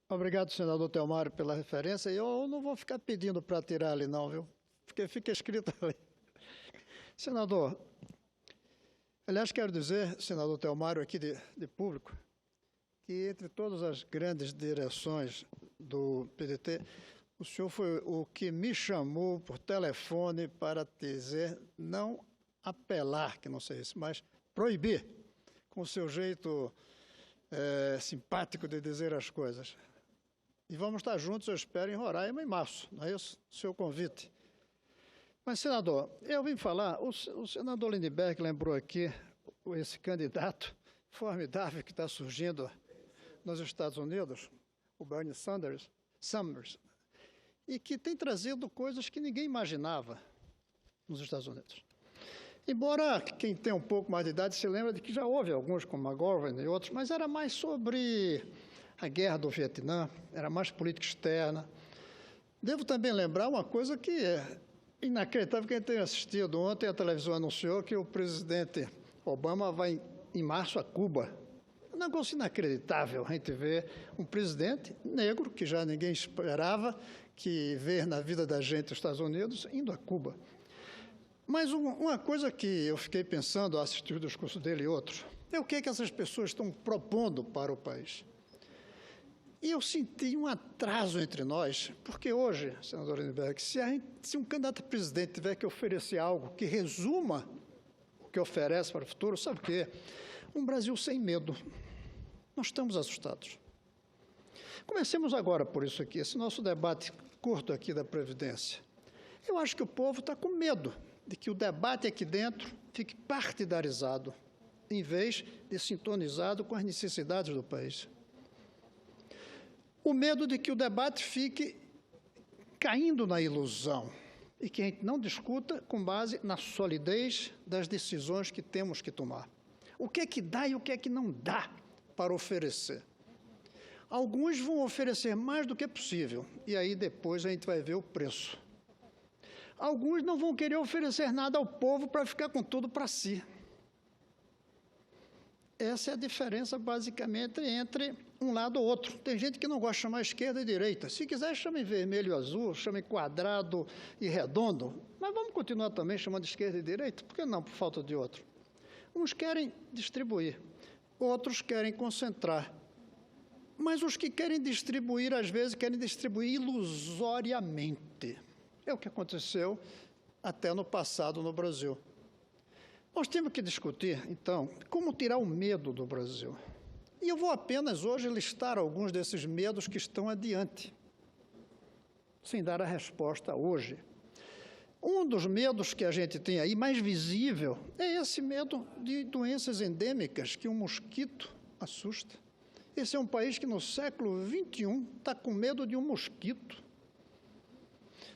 Obrigado, senador Telmário, pela referência. Eu não vou ficar pedindo para tirar ali, não, viu? Porque fica escrito ali. Senador, aliás, quero dizer, senador Telmário, aqui de público, que entre todas as grandes direções do PDT, o senhor foi o que me chamou por telefone para dizer, não apelar, que não sei isso, mas proibir, com o seu jeito simpático de dizer as coisas. E vamos estar juntos, eu espero, em Roraima em março, não é isso? Seu convite. Mas, senador, eu vim falar, o senador Lindbergh lembrou aqui esse candidato formidável que está surgindo nos Estados Unidos, o Bernie Sanders, e que tem trazido coisas que ninguém imaginava nos Estados Unidos. Embora quem tem um pouco mais de idade se lembra de que já houve alguns, como McGovern e outros, mas era mais sobre a guerra do Vietnã, era mais política externa. Devo também lembrar uma coisa que é inacreditável, que a gente tem assistido. Ontem a televisão anunciou que o presidente Obama vai em março a Cuba. É um negócio inacreditável a gente ver um presidente negro, que já ninguém esperava que ver na vida da gente nos Estados Unidos, indo a Cuba. Mas uma coisa que eu fiquei pensando ao assistir o discurso dele e outros, é o que essas pessoas estão propondo para o país. E eu senti um atraso entre nós, porque hoje, senador Lindbergh, se um candidato a presidente tiver que oferecer algo que resuma o que oferece para o futuro, sabe o quê? Um Brasil sem medo. Nós estamos assustados. Comecemos agora por isso aqui, esse nosso debate curto aqui da Previdência. Eu acho que o povo está com medo de que o debate aqui dentro fique partidarizado, em vez de sintonizado com as necessidades do país. O medo de que o debate fique caindo na ilusão e que a gente não discuta com base na solidez das decisões que temos que tomar. O que é que dá e o que é que não dá para oferecer? Alguns vão oferecer mais do que é possível, e aí depois a gente vai ver o preço. Alguns não vão querer oferecer nada ao povo para ficar com tudo para si. Essa é a diferença, basicamente, entre um lado ou outro. Tem gente que não gosta de chamar esquerda e direita. Se quiser, chame vermelho e azul, chame quadrado e redondo. Mas vamos continuar também chamando de esquerda e direita? Por que não, por falta de outro? Uns querem distribuir, outros querem concentrar. Mas os que querem distribuir, às vezes, querem distribuir ilusoriamente. É o que aconteceu até no passado no Brasil. Nós temos que discutir, então, como tirar o medo do Brasil. E eu vou apenas hoje listar alguns desses medos que estão adiante, sem dar a resposta hoje. Um dos medos que a gente tem aí, mais visível, é esse medo de doenças endêmicas que um mosquito assusta. Esse é um país que no século XXI está com medo de um mosquito.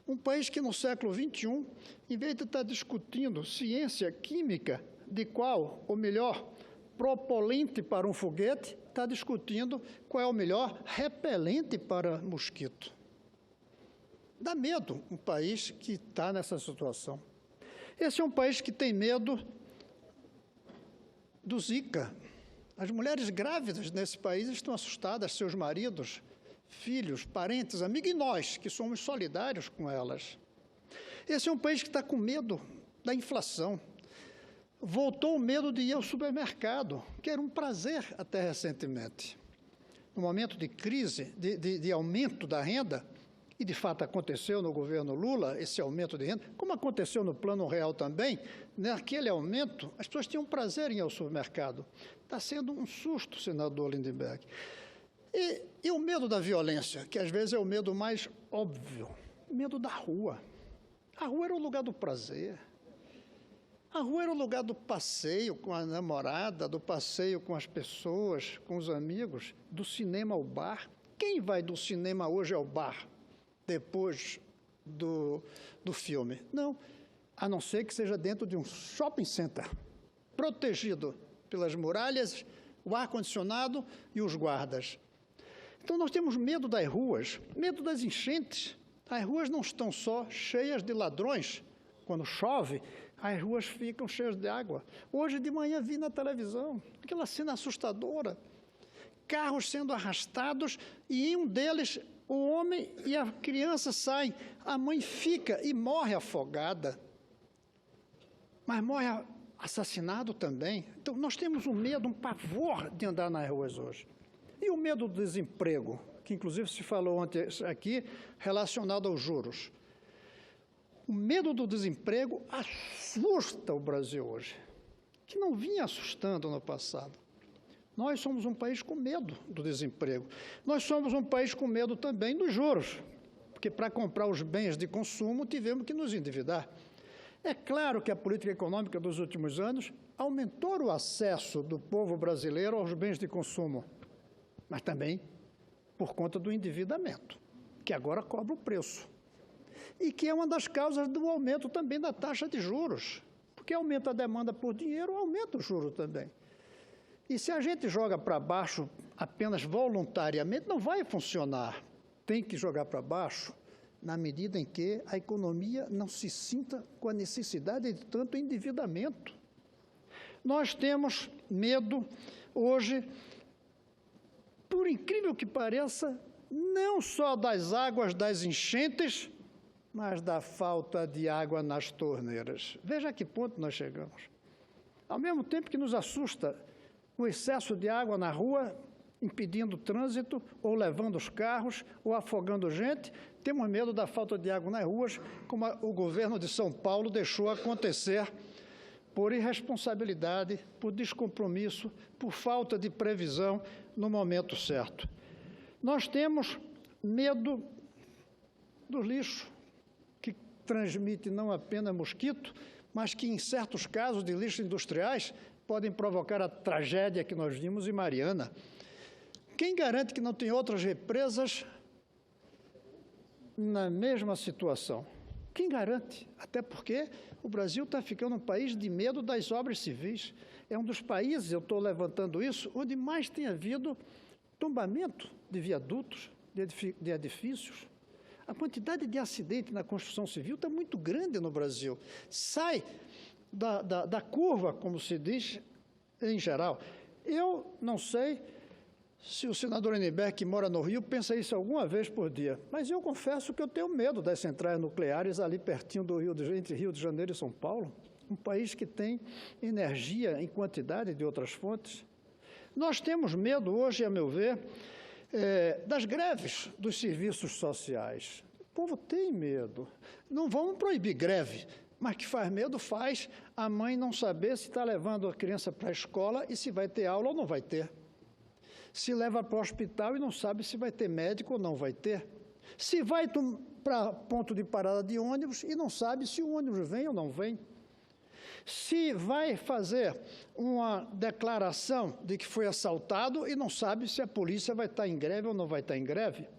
Um país que no século XXI, em vez de estar discutindo ciência química, de qual o melhor propelente para um foguete, está discutindo qual é o melhor repelente para mosquito. Dá medo um país que está nessa situação. Esse é um país que tem medo do Zika. As mulheres grávidas nesse país estão assustadas, seus maridos, filhos, parentes, amigos, e nós, que somos solidários com elas. Esse é um país que está com medo da inflação. Voltou o medo de ir ao supermercado, que era um prazer até recentemente. No momento de crise, de aumento da renda, e de fato aconteceu no governo Lula, esse aumento de renda, como aconteceu no Plano Real também, naquele aumento, as pessoas tinham prazer em ir ao supermercado. Está sendo um susto, senador Lindbergh. E o medo da violência, que às vezes é o medo mais óbvio, medo da rua. A rua era o lugar do prazer. A rua era o lugar do passeio com a namorada, do passeio com as pessoas, com os amigos, do cinema ao bar. Quem vai do cinema hoje ao bar, depois do filme? Não, a não ser que seja dentro de um shopping center, protegido pelas muralhas, o ar-condicionado e os guardas. Então, nós temos medo das ruas, medo das enchentes. As ruas não estão só cheias de ladrões. Quando chove, as ruas ficam cheias de água. Hoje de manhã vi na televisão aquela cena assustadora. carros sendo arrastados e em um deles o homem e a criança saem, a mãe fica e morre afogada, mas morre assassinado também. Então, nós temos um medo, um pavor de andar nas ruas hoje. E o medo do desemprego, que inclusive se falou ontem aqui, relacionado aos juros. O medo do desemprego assusta o Brasil hoje, que não vinha assustando no passado. Nós somos um país com medo do desemprego. Nós somos um país com medo também dos juros, porque para comprar os bens de consumo tivemos que nos endividar. É claro que a política econômica dos últimos anos aumentou o acesso do povo brasileiro aos bens de consumo, mas também por conta do endividamento, que agora cobra o preço. E que é uma das causas do aumento também da taxa de juros, porque aumenta a demanda por dinheiro, aumenta o juro também. E se a gente joga para baixo apenas voluntariamente, não vai funcionar. Tem que jogar para baixo na medida em que a economia não se sinta com a necessidade de tanto endividamento. Nós temos medo hoje, por incrível que pareça, não só das águas das enchentes, mas da falta de água nas torneiras. Veja a que ponto nós chegamos. Ao mesmo tempo que nos assusta o excesso de água na rua, impedindo o trânsito, ou levando os carros, ou afogando gente, temos medo da falta de água nas ruas, como o governo de São Paulo deixou acontecer por irresponsabilidade, por descompromisso, por falta de previsão no momento certo. Nós temos medo do lixo, que transmite não apenas mosquito, mas que, em certos casos de lixos industriais, podem provocar a tragédia que nós vimos em Mariana. Quem garante que não tem outras represas na mesma situação? Quem garante? Até porque o Brasil está ficando um país de medo das obras civis. É um dos países, eu estou levantando isso, onde mais tem havido tombamento de viadutos, de edifícios. A quantidade de acidentes na construção civil está muito grande no Brasil. Sai da curva, como se diz em geral. Eu não sei se o senador Lindenberg, que mora no Rio, pensa isso alguma vez por dia, mas eu confesso que eu tenho medo das centrais nucleares ali pertinho do entre Rio de Janeiro e São Paulo, um país que tem energia em quantidade de outras fontes. Nós temos medo hoje, a meu ver, das greves dos serviços sociais. O povo tem medo. Não vamos proibir greve, mas que faz medo faz a mãe não saber se está levando a criança para a escola e se vai ter aula ou não vai ter. Se leva para o hospital e não sabe se vai ter médico ou não vai ter. Se vai para ponto de parada de ônibus e não sabe se o ônibus vem ou não vem. Se vai fazer uma declaração de que foi assaltado e não sabe se a polícia vai estar em greve ou não vai estar em greve.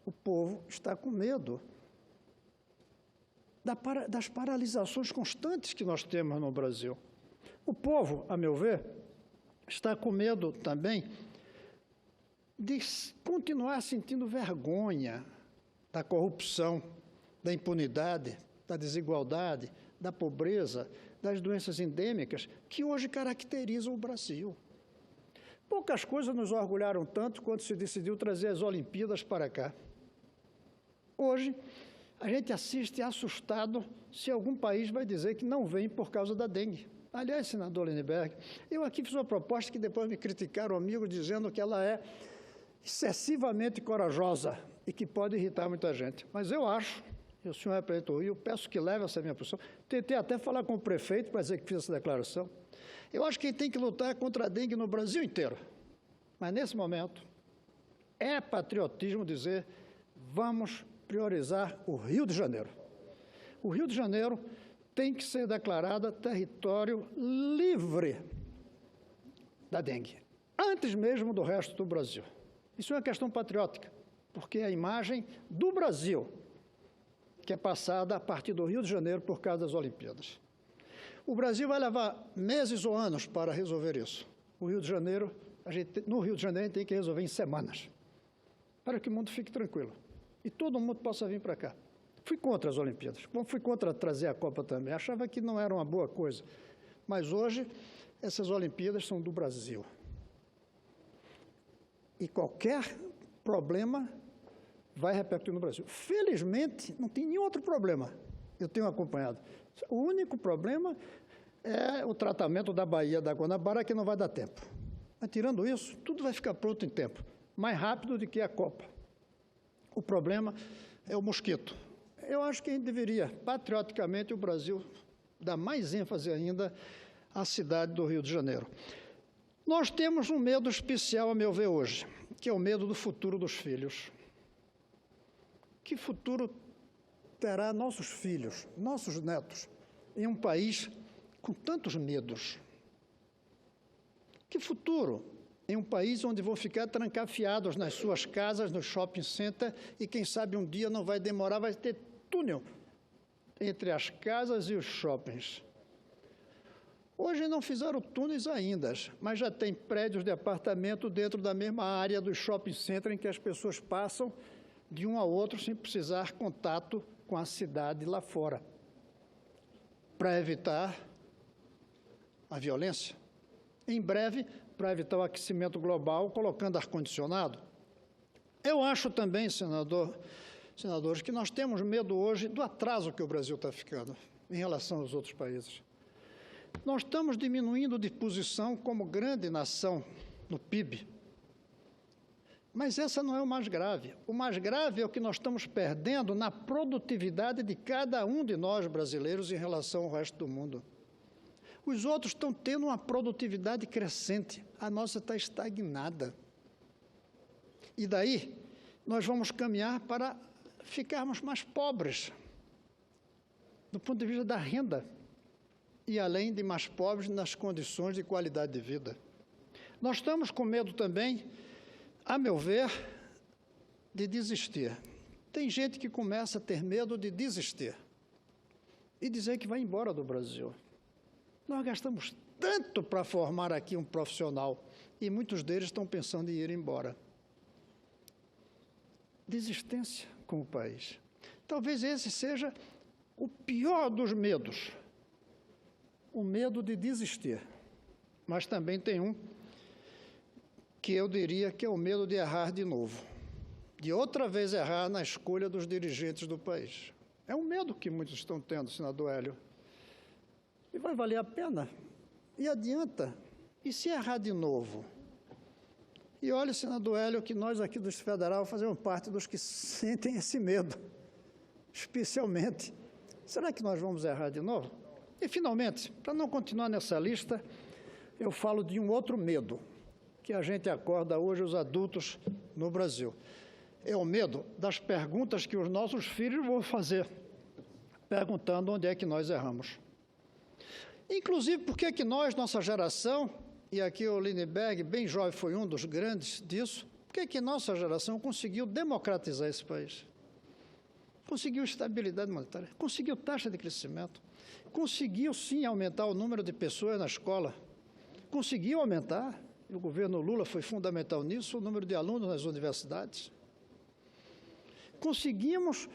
O povo está com medo das paralisações constantes que nós temos no Brasil. O povo, a meu ver, está com medo também de continuar sentindo vergonha da corrupção, da impunidade, da desigualdade, da pobreza, das doenças endêmicas que hoje caracterizam o Brasil. Poucas coisas nos orgulharam tanto quando se decidiu trazer as Olimpíadas para cá. Hoje, a gente assiste assustado se algum país vai dizer que não vem por causa da dengue. Aliás, senador Lindenberg, eu aqui fiz uma proposta que depois me criticaram amigos dizendo que ela é excessivamente corajosa e que pode irritar muita gente. Mas eu acho, e o senhor representa o Rio, peço que leve essa minha posição. Tentei até falar com o prefeito para dizer que fiz essa declaração. Eu acho que quem tem que lutar contra a dengue no Brasil inteiro. Mas, nesse momento, é patriotismo dizer vamos priorizar o Rio de Janeiro. O Rio de Janeiro tem que ser declarado território livre da dengue, antes mesmo do resto do Brasil. Isso é uma questão patriótica, porque é a imagem do Brasil que é passada a partir do Rio de Janeiro por causa das Olimpíadas. O Brasil vai levar meses ou anos para resolver isso. No Rio de Janeiro, a gente tem que resolver em semanas, para que o mundo fique tranquilo e todo mundo possa vir para cá. Fui contra as Olimpíadas, como fui contra trazer a Copa também. Achava que não era uma boa coisa, mas hoje essas Olimpíadas são do Brasil. E qualquer problema vai repercutir no Brasil. Felizmente, não tem nenhum outro problema. Eu tenho acompanhado. O único problema é o tratamento da Baía da Guanabara, que não vai dar tempo. Mas, tirando isso, tudo vai ficar pronto em tempo, mais rápido do que a Copa. O problema é o mosquito. Eu acho que a gente deveria, patrioticamente, o Brasil dar mais ênfase ainda à cidade do Rio de Janeiro. Nós temos um medo especial, a meu ver, hoje, que é o medo do futuro dos filhos. Que futuro terá nossos filhos, nossos netos, em um país com tantos medos? Que futuro em um país onde vão ficar trancafiados nas suas casas, no shopping center, e quem sabe um dia não vai demorar, vai ter túnel entre as casas e os shoppings. Hoje não fizeram túneis ainda, mas já tem prédios de apartamento dentro da mesma área do shopping center em que as pessoas passam de um ao outro sem precisar contato com a cidade lá fora, para evitar a violência. Em breve, para evitar o aquecimento global, colocando ar-condicionado. Eu acho também, senadores, que nós temos medo hoje do atraso que o Brasil está ficando em relação aos outros países. Nós estamos diminuindo de posição como grande nação no PIB. Mas essa não é o mais grave. O mais grave é o que nós estamos perdendo na produtividade de cada um de nós brasileiros em relação ao resto do mundo. Os outros estão tendo uma produtividade crescente, a nossa está estagnada. E daí, nós vamos caminhar para ficarmos mais pobres, do ponto de vista da renda, e além de mais pobres nas condições de qualidade de vida. Nós estamos com medo também, a meu ver, de desistir. Tem gente que começa a ter medo de desistir e dizer que vai embora do Brasil. Nós gastamos tanto para formar aqui um profissional e muitos deles estão pensando em ir embora. Desistência com o país. Talvez esse seja o pior dos medos, o medo de desistir. Mas também tem um que eu diria que é o medo de errar de novo, de outra vez errar na escolha dos dirigentes do país. É um medo que muitos estão tendo, senador Hélio. E vai valer a pena? E adianta? E se errar de novo? E olha, senador Hélio, que nós aqui do Distrito Federal fazemos parte dos que sentem esse medo, especialmente. Será que nós vamos errar de novo? E, finalmente, para não continuar nessa lista, eu falo de um outro medo que a gente acorda hoje, os adultos no Brasil. É o medo das perguntas que os nossos filhos vão fazer, perguntando onde é que nós erramos. Inclusive, por que nós, nossa geração, e aqui o Lindbergh, bem jovem, foi um dos grandes disso, por que nossa geração conseguiu democratizar esse país? Conseguiu estabilidade monetária, conseguiu taxa de crescimento, conseguiu, sim, aumentar o número de pessoas na escola, conseguiu aumentar, e o governo Lula foi fundamental nisso, o número de alunos nas universidades. Conseguimos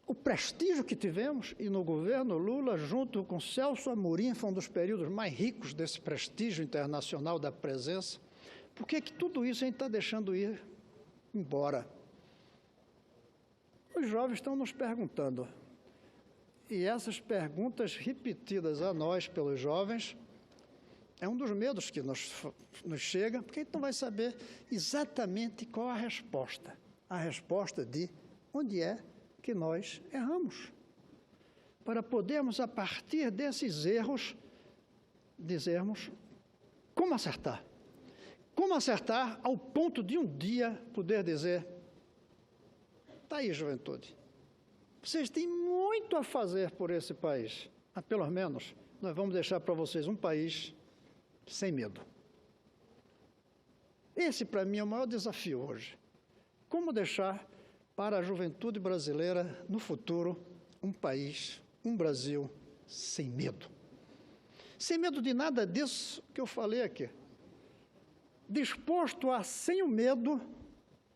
o prestígio que tivemos, e no governo Lula, junto com Celso Amorim, foi um dos períodos mais ricos desse prestígio internacional da presença. Por que tudo isso a gente está deixando ir embora? Os jovens estão nos perguntando, e essas perguntas repetidas a nós pelos jovens, é um dos medos que nos chega, porque a gente não vai saber exatamente qual a resposta de onde é que nós erramos, para podermos, a partir desses erros, dizermos como acertar. Como acertar ao ponto de um dia poder dizer, está aí, juventude, vocês têm muito a fazer por esse país, mas pelo menos nós vamos deixar para vocês um país sem medo. Esse, para mim, é o maior desafio hoje. Como deixar para a juventude brasileira, no futuro, um país, um Brasil sem medo. Sem medo de nada disso que eu falei aqui. Disposto a, sem o medo,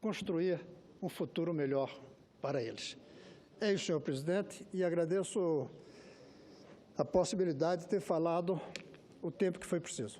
construir um futuro melhor para eles. É isso, senhor presidente, e agradeço a possibilidade de ter falado o tempo que foi preciso.